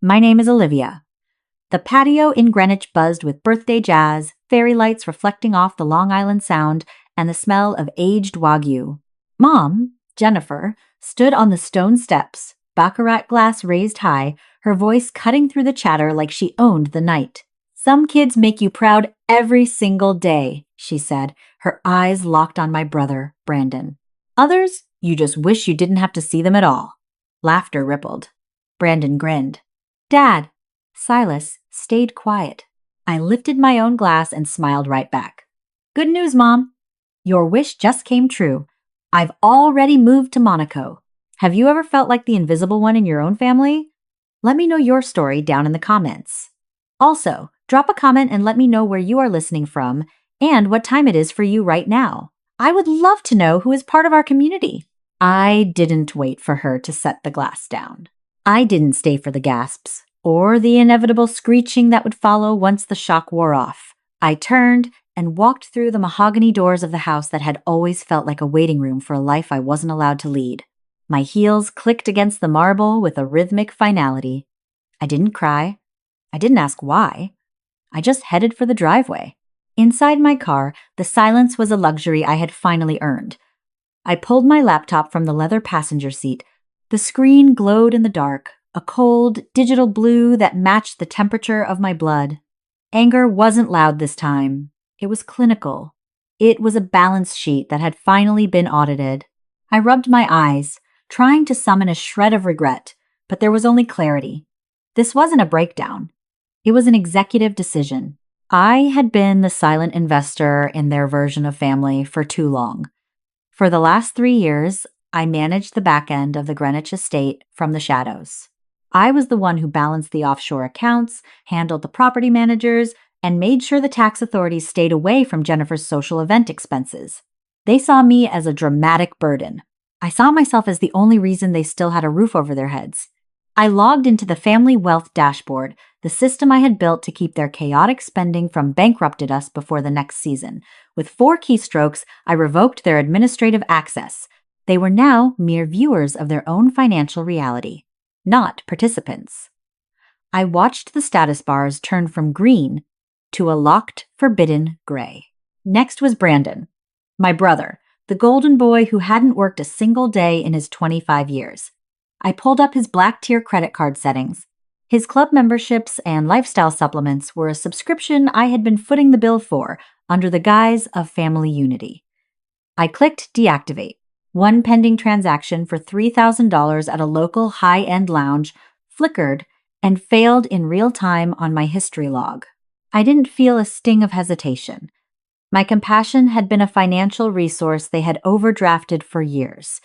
My name is Olivia." The patio in Greenwich buzzed with birthday jazz, fairy lights reflecting off the Long Island Sound, and the smell of aged Wagyu. Mom, Jennifer, stood on the stone steps, baccarat glass raised high, her voice cutting through the chatter like she owned the night. "Some kids make you proud every single day," she said, her eyes locked on my brother, Brandon. "Others, you just wish you didn't have to see them at all." Laughter rippled. Brandon grinned. "Dad." Silas stayed quiet. I lifted my own glass and smiled right back. "Good news, Mom. Your wish just came true. I've already moved to Monaco. Have you ever felt like the invisible one in your own family? Let me know your story down in the comments. Also, drop a comment and let me know where you are listening from and what time it is for you right now. I would love to know who is part of our community." I didn't wait for her to set the glass down. I didn't stay for the gasps or the inevitable screeching that would follow once the shock wore off. I turned and walked through the mahogany doors of the house that had always felt like a waiting room for a life I wasn't allowed to lead. My heels clicked against the marble with a rhythmic finality. I didn't cry. I didn't ask why. I just headed for the driveway. Inside my car, the silence was a luxury I had finally earned. I pulled my laptop from the leather passenger seat. The screen glowed in the dark, a cold, digital blue that matched the temperature of my blood. Anger wasn't loud this time. It was clinical. It was a balance sheet that had finally been audited. I rubbed my eyes, trying to summon a shred of regret, but there was only clarity. This wasn't a breakdown. It was an executive decision. I had been the silent investor in their version of family for too long. For the last 3 years, I managed the back end of the Greenwich estate from the shadows. I was the one who balanced the offshore accounts, handled the property managers, and made sure the tax authorities stayed away from Jennifer's social event expenses. They saw me as a dramatic burden. I saw myself as the only reason they still had a roof over their heads. I logged into the family wealth dashboard, the system I had built to keep their chaotic spending from bankrupted us before the next season. With 4 keystrokes, I revoked their administrative access. They were now mere viewers of their own financial reality, not participants. I watched the status bars turn from green to a locked, forbidden gray. Next was Brandon, my brother, the golden boy who hadn't worked a single day in his 25 years. I pulled up his black tier credit card settings. His club memberships and lifestyle supplements were a subscription I had been footing the bill for under the guise of family unity. I clicked deactivate. One pending transaction for $3,000 at a local high-end lounge flickered and failed in real time on my history log. I didn't feel a sting of hesitation. My compassion had been a financial resource they had overdrafted for years.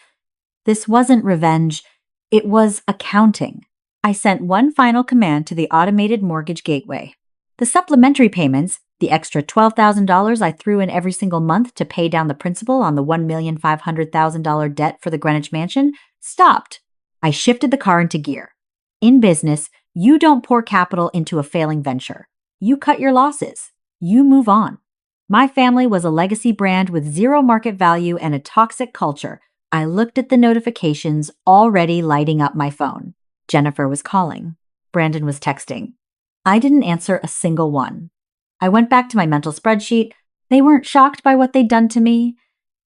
This wasn't revenge. It was accounting. I sent one final command to the automated mortgage gateway. The supplementary payments, the extra $12,000 I threw in every single month to pay down the principal on the $1,500,000 debt for the Greenwich mansion, stopped. I shifted the car into gear. In business, you don't pour capital into a failing venture. You cut your losses. You move on. My family was a legacy brand with zero market value and a toxic culture. I looked at the notifications already lighting up my phone. Jennifer was calling. Brandon was texting. I didn't answer a single one. I went back to my mental spreadsheet. They weren't shocked by what they'd done to me.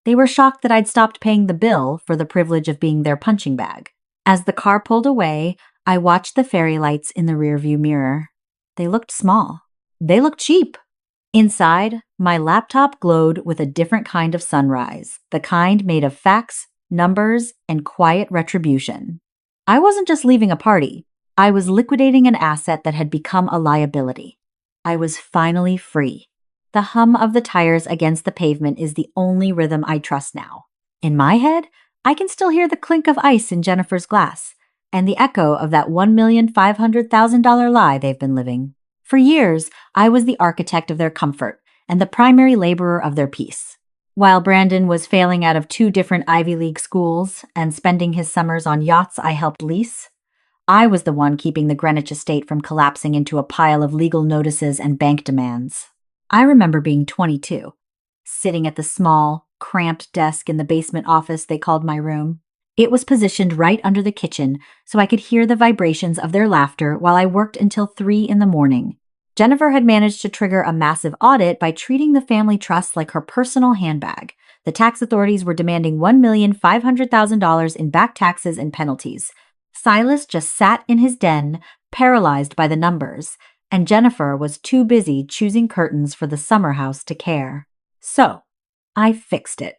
They were shocked that I'd stopped paying the bill for the privilege of being their punching bag. As the car pulled away, I watched the fairy lights in the rearview mirror. They looked small. They looked cheap. Inside, my laptop glowed with a different kind of sunrise, the kind made of facts, numbers, and quiet retribution. I wasn't just leaving a party. I was liquidating an asset that had become a liability. I was finally free. The hum of the tires against the pavement is the only rhythm I trust now. In my head, I can still hear the clink of ice in Jennifer's glass and the echo of that $1,500,000 lie they've been living. For years, I was the architect of their comfort and the primary laborer of their peace. While Brandon was failing out of 2 different Ivy League schools and spending his summers on yachts I helped lease, I was the one keeping the Greenwich estate from collapsing into a pile of legal notices and bank demands. I remember being 22, sitting at the small, cramped desk in the basement office they called my room. It was positioned right under the kitchen, so I could hear the vibrations of their laughter while I worked until 3 in the morning. Jennifer had managed to trigger a massive audit by treating the family trust like her personal handbag. The tax authorities were demanding $1,500,000 in back taxes and penalties. Silas just sat in his den, paralyzed by the numbers, and Jennifer was too busy choosing curtains for the summer house to care. So, I fixed it.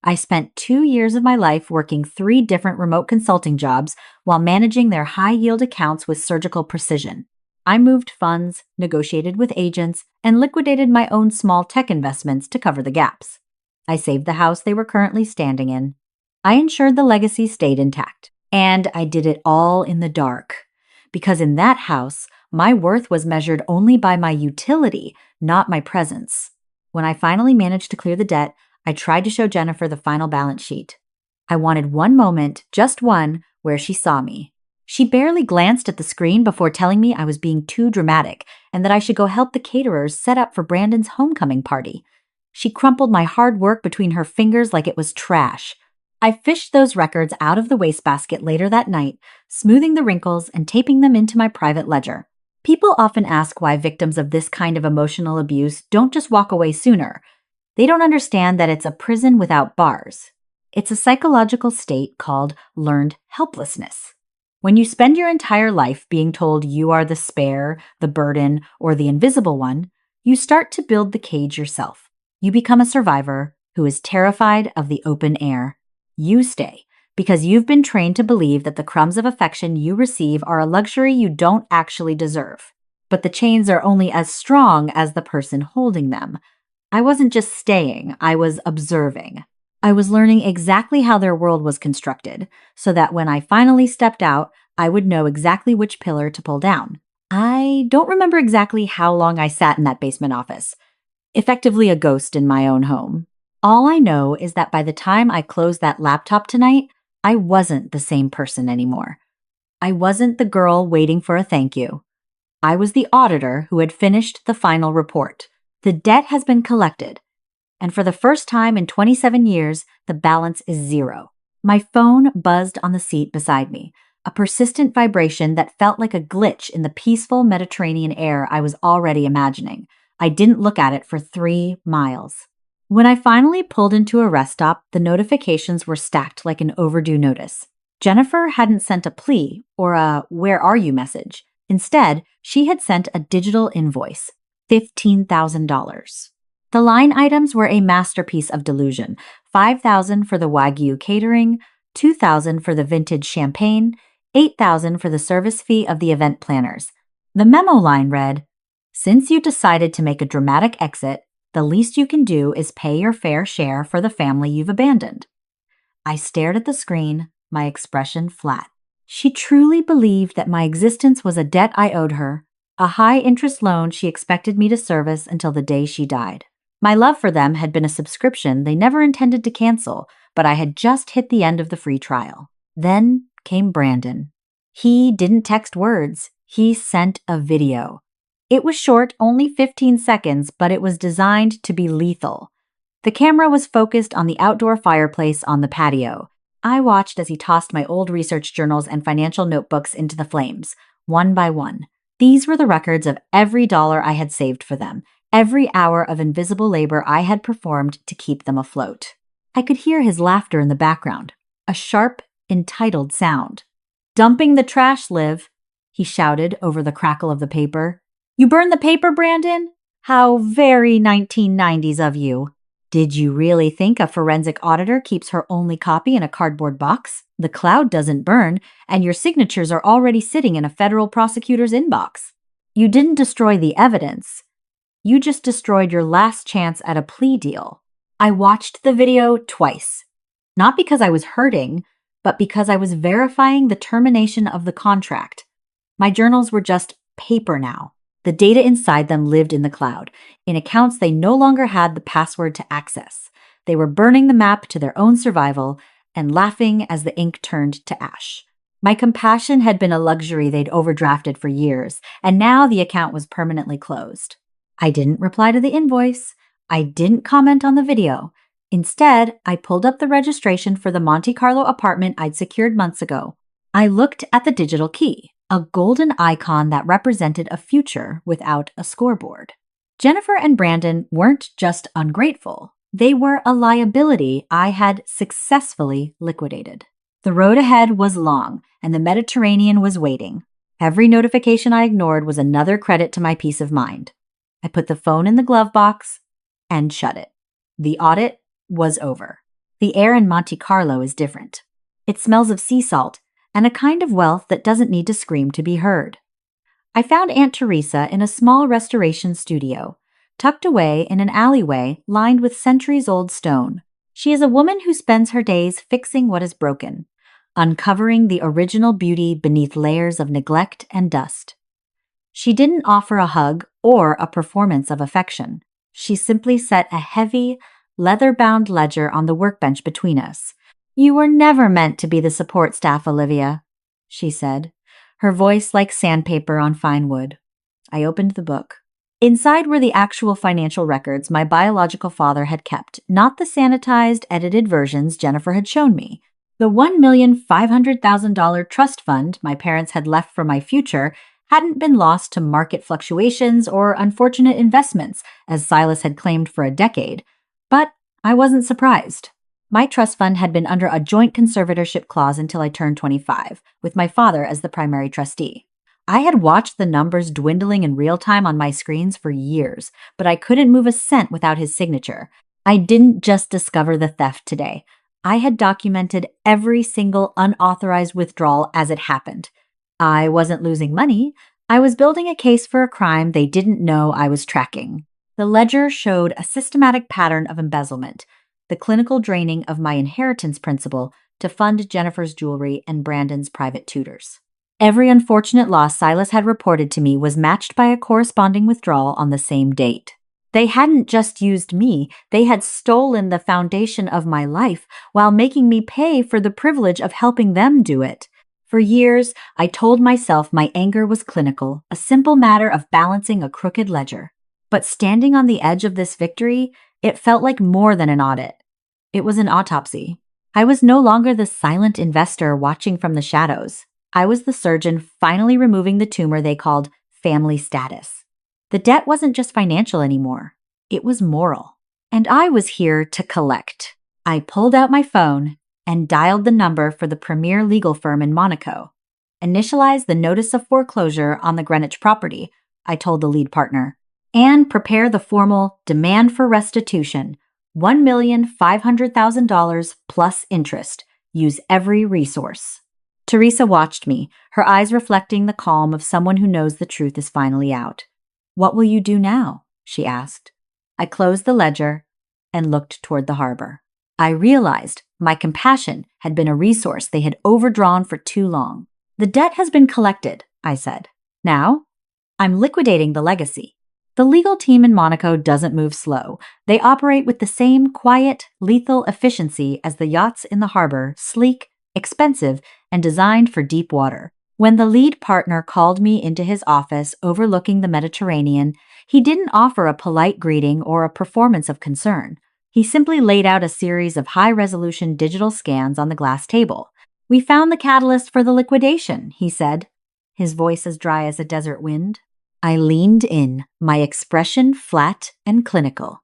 I spent 2 years of my life working 3 different remote consulting jobs while managing their high-yield accounts with surgical precision. I moved funds, negotiated with agents, and liquidated my own small tech investments to cover the gaps. I saved the house they were currently standing in. I ensured the legacy stayed intact. And I did it all in the dark. Because in that house, my worth was measured only by my utility, not my presence. When I finally managed to clear the debt, I tried to show Jennifer the final balance sheet. I wanted one moment, just one, where she saw me. She barely glanced at the screen before telling me I was being too dramatic and that I should go help the caterers set up for Brandon's homecoming party. She crumpled my hard work between her fingers like it was trash. I fished those records out of the wastebasket later that night, smoothing the wrinkles and taping them into my private ledger. People often ask why victims of this kind of emotional abuse don't just walk away sooner. They don't understand that it's a prison without bars. It's a psychological state called learned helplessness. When you spend your entire life being told you are the spare, the burden, or the invisible one, you start to build the cage yourself. You become a survivor who is terrified of the open air. You stay because you've been trained to believe that the crumbs of affection you receive are a luxury you don't actually deserve. But the chains are only as strong as the person holding them. I wasn't just staying, I was observing. I was learning exactly how their world was constructed, so that when I finally stepped out, I would know exactly which pillar to pull down. I don't remember exactly how long I sat in that basement office, effectively a ghost in my own home. All I know is that by the time I closed that laptop tonight, I wasn't the same person anymore. I wasn't the girl waiting for a thank you. I was the auditor who had finished the final report. The debt has been collected, and for the first time in 27 years, the balance is 0. My phone buzzed on the seat beside me, a persistent vibration that felt like a glitch in the peaceful Mediterranean air I was already imagining. I didn't look at it for 3 miles. When I finally pulled into a rest stop, the notifications were stacked like an overdue notice. Jennifer hadn't sent a plea or a "where are you" message. Instead, she had sent a digital invoice, $15,000. The line items were a masterpiece of delusion: $5,000 for the Wagyu catering, $2,000 for the vintage champagne, $8,000 for the service fee of the event planners. The memo line read, "Since you decided to make a dramatic exit, the least you can do is pay your fair share for the family you've abandoned." I stared at the screen, my expression flat. She truly believed that my existence was a debt I owed her, a high-interest loan she expected me to service until the day she died. My love for them had been a subscription they never intended to cancel, but I had just hit the end of the free trial. Then came Brandon. He didn't text words. He sent a video. It was short, only 15 seconds, but it was designed to be lethal. The camera was focused on the outdoor fireplace on the patio. I watched as he tossed my old research journals and financial notebooks into the flames, one by one. These were the records of every dollar I had saved for them, every hour of invisible labor I had performed to keep them afloat. I could hear his laughter in the background, a sharp, entitled sound. "Dumping the trash, Liv," he shouted over the crackle of the paper. "You burned the paper, Brandon? How very 1990s of you. Did you really think a forensic auditor keeps her only copy in a cardboard box? The cloud doesn't burn, and your signatures are already sitting in a federal prosecutor's inbox. You didn't destroy the evidence. You just destroyed your last chance at a plea deal." I watched the video twice, not because I was hurting, but because I was verifying the termination of the contract. My journals were just paper now. The data inside them lived in the cloud, in accounts they no longer had the password to access. They were burning the map to their own survival and laughing as the ink turned to ash. My compassion had been a luxury they'd overdrafted for years, and now the account was permanently closed. I didn't reply to the invoice. I didn't comment on the video. Instead, I pulled up the registration for the Monte Carlo apartment I'd secured months ago. I looked at the digital key, a golden icon that represented a future without a scoreboard. Jennifer and Brandon weren't just ungrateful. They were a liability I had successfully liquidated. The road ahead was long, and the Mediterranean was waiting. Every notification I ignored was another credit to my peace of mind. I put the phone in the glove box and shut it. The audit was over. The air in Monte Carlo is different. It smells of sea salt and a kind of wealth that doesn't need to scream to be heard. I found Aunt Teresa in a small restoration studio, tucked away in an alleyway lined with centuries-old stone. She is a woman who spends her days fixing what is broken, uncovering the original beauty beneath layers of neglect and dust. She didn't offer a hug or a performance of affection. She simply set a heavy, leather-bound ledger on the workbench between us. "You were never meant to be the support staff, Olivia," she said, her voice like sandpaper on fine wood. I opened the book. Inside were the actual financial records my biological father had kept, not the sanitized, edited versions Jennifer had shown me. The $1,500,000 trust fund my parents had left for my future hadn't been lost to market fluctuations or unfortunate investments, as Silas had claimed for a decade. But I wasn't surprised. My trust fund had been under a joint conservatorship clause until I turned 25, with my father as the primary trustee. I had watched the numbers dwindling in real time on my screens for years, but I couldn't move a cent without his signature. I didn't just discover the theft today. I had documented every single unauthorized withdrawal as it happened. I wasn't losing money. I was building a case for a crime they didn't know I was tracking. The ledger showed a systematic pattern of embezzlement, the clinical draining of my inheritance principal to fund Jennifer's jewelry and Brandon's private tutors. Every unfortunate loss Silas had reported to me was matched by a corresponding withdrawal on the same date. They hadn't just used me, they had stolen the foundation of my life while making me pay for the privilege of helping them do it. For years, I told myself my anger was clinical, a simple matter of balancing a crooked ledger. But standing on the edge of this victory, it felt like more than an audit. It was an autopsy. I was no longer the silent investor watching from the shadows. I was the surgeon finally removing the tumor they called family status. The debt wasn't just financial anymore. It was moral. And I was here to collect. I pulled out my phone and dialed the number for the premier legal firm in Monaco. "Initialize the notice of foreclosure on the Greenwich property," I told the lead partner, "and prepare the formal demand for restitution, $1,500,000 plus interest. Use every resource." Teresa watched me, her eyes reflecting the calm of someone who knows the truth is finally out. "What will you do now?" she asked. I closed the ledger and looked toward the harbor. I realized my compassion had been a resource they had overdrawn for too long. "The debt has been collected," I said. "Now, I'm liquidating the legacy." The legal team in Monaco doesn't move slow. They operate with the same quiet, lethal efficiency as the yachts in the harbor, sleek, expensive, and designed for deep water. When the lead partner called me into his office overlooking the Mediterranean, he didn't offer a polite greeting or a performance of concern. He simply laid out a series of high-resolution digital scans on the glass table. "We found the catalyst for the liquidation," he said, his voice as dry as a desert wind. I leaned in, my expression flat and clinical.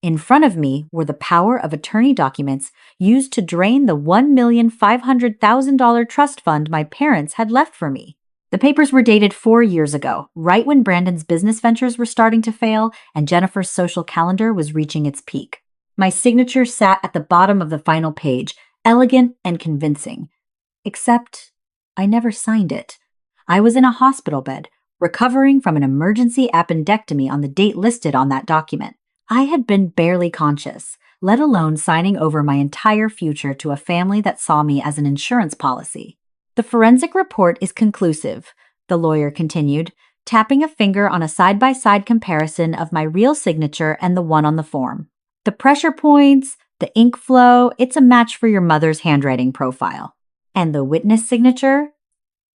In front of me were the power of attorney documents used to drain the $1,500,000 trust fund my parents had left for me. The papers were dated 4 years ago, right when Brandon's business ventures were starting to fail and Jennifer's social calendar was reaching its peak. My signature sat at the bottom of the final page, elegant and convincing. Except I never signed it. I was in a hospital bed, recovering from an emergency appendectomy on the date listed on that document. I had been barely conscious, let alone signing over my entire future to a family that saw me as an insurance policy. "The forensic report is conclusive," the lawyer continued, tapping a finger on a side-by-side comparison of my real signature and the one on the form. "The pressure points, the ink flow, it's a match for your mother's handwriting profile. And the witness signature?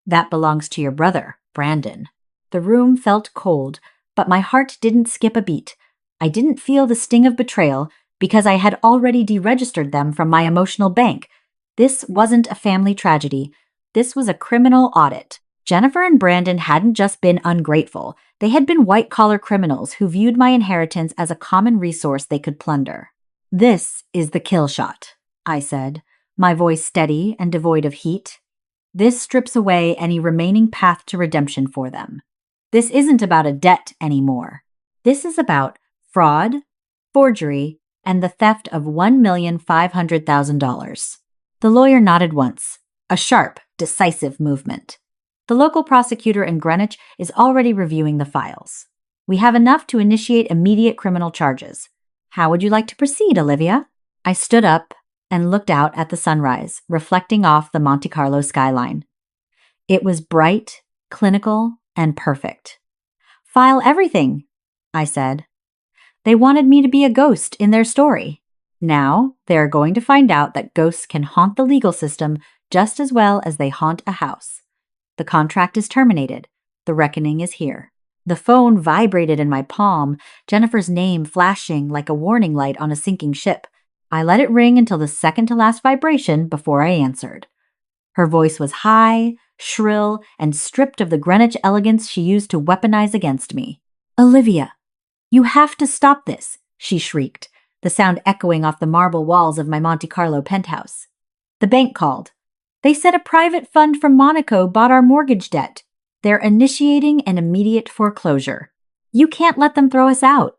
That belongs to your brother, Brandon." The room felt cold, but my heart didn't skip a beat. I didn't feel the sting of betrayal, because I had already deregistered them from my emotional bank. This wasn't a family tragedy. This was a criminal audit. Jennifer and Brandon hadn't just been ungrateful. They had been white-collar criminals who viewed my inheritance as a common resource they could plunder. "This is the kill shot," I said, my voice steady and devoid of heat. "This strips away any remaining path to redemption for them. This isn't about a debt anymore. This is about fraud, forgery, and the theft of $1,500,000. The lawyer nodded once, a sharp, decisive movement. "The local prosecutor in Greenwich is already reviewing the files. We have enough to initiate immediate criminal charges. How would you like to proceed, Olivia?" I stood up and looked out at the sunrise, reflecting off the Monte Carlo skyline. It was bright, clinical, and perfect. "File everything," I said. They wanted me to be a ghost in their story. Now they are going to find out that ghosts can haunt the legal system just as well as they haunt a house. The contract is terminated. The reckoning is here. The phone vibrated in my palm, Jennifer's name flashing like a warning light on a sinking ship. I let it ring until the second-to-last vibration before I answered. Her voice was high, shrill, and stripped of the Greenwich elegance she used to weaponize against me. "Olivia, you have to stop this," she shrieked, the sound echoing off the marble walls of my Monte Carlo penthouse. "The bank called. They said a private fund from Monaco bought our mortgage debt. They're initiating an immediate foreclosure. You can't let them throw us out.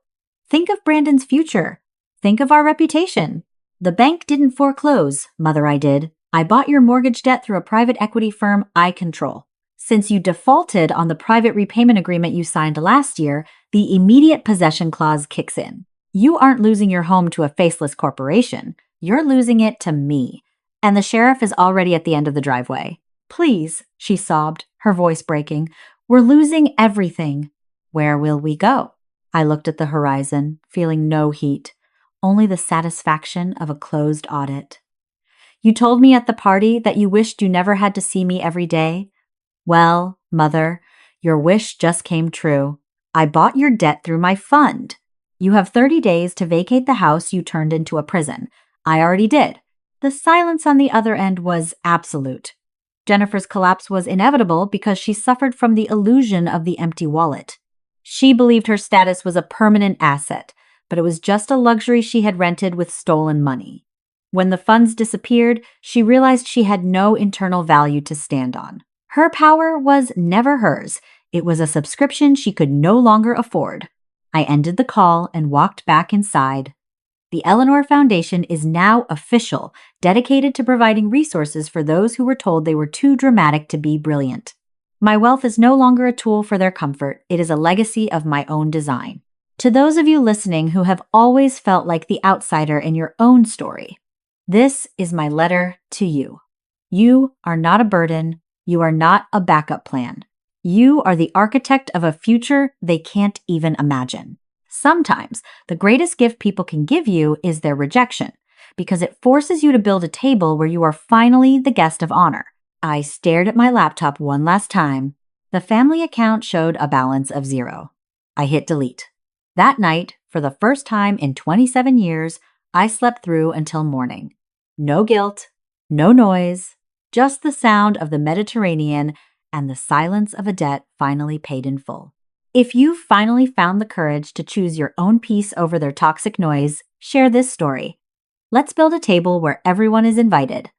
Think of Brandon's future. Think of our reputation." "The bank didn't foreclose, Mother, I did. I bought your mortgage debt through a private equity firm I control. Since you defaulted on the private repayment agreement you signed last year, the immediate possession clause kicks in. You aren't losing your home to a faceless corporation. You're losing it to me. And the sheriff is already at the end of the driveway." "Please," she sobbed, her voice breaking. "We're losing everything." "Where will we go?" I looked at the horizon, feeling no heat, only the satisfaction of a closed audit. "You told me at the party that you wished you never had to see me every day. Well, Mother, your wish just came true. I bought your debt through my fund. You have 30 days to vacate the house you turned into a prison. I already did." The silence on the other end was absolute. Jennifer's collapse was inevitable because she suffered from the illusion of the empty wallet. She believed her status was a permanent asset, but it was just a luxury she had rented with stolen money. When the funds disappeared, she realized she had no internal value to stand on. Her power was never hers. It was a subscription she could no longer afford. I ended the call and walked back inside. The Eleanor Foundation is now official, dedicated to providing resources for those who were told they were too dramatic to be brilliant. My wealth is no longer a tool for their comfort. It is a legacy of my own design. To those of you listening who have always felt like the outsider in your own story, this is my letter to you. You are not a burden. You are not a backup plan. You are the architect of a future they can't even imagine. Sometimes the greatest gift people can give you is their rejection, because it forces you to build a table where you are finally the guest of honor. I stared at my laptop one last time. The family account showed a balance of 0. I hit delete. That night, for the first time in 27 years, I slept through until morning. No guilt, no noise, just the sound of the Mediterranean and the silence of a debt finally paid in full. If you've finally found the courage to choose your own peace over their toxic noise, share this story. Let's build a table where everyone is invited.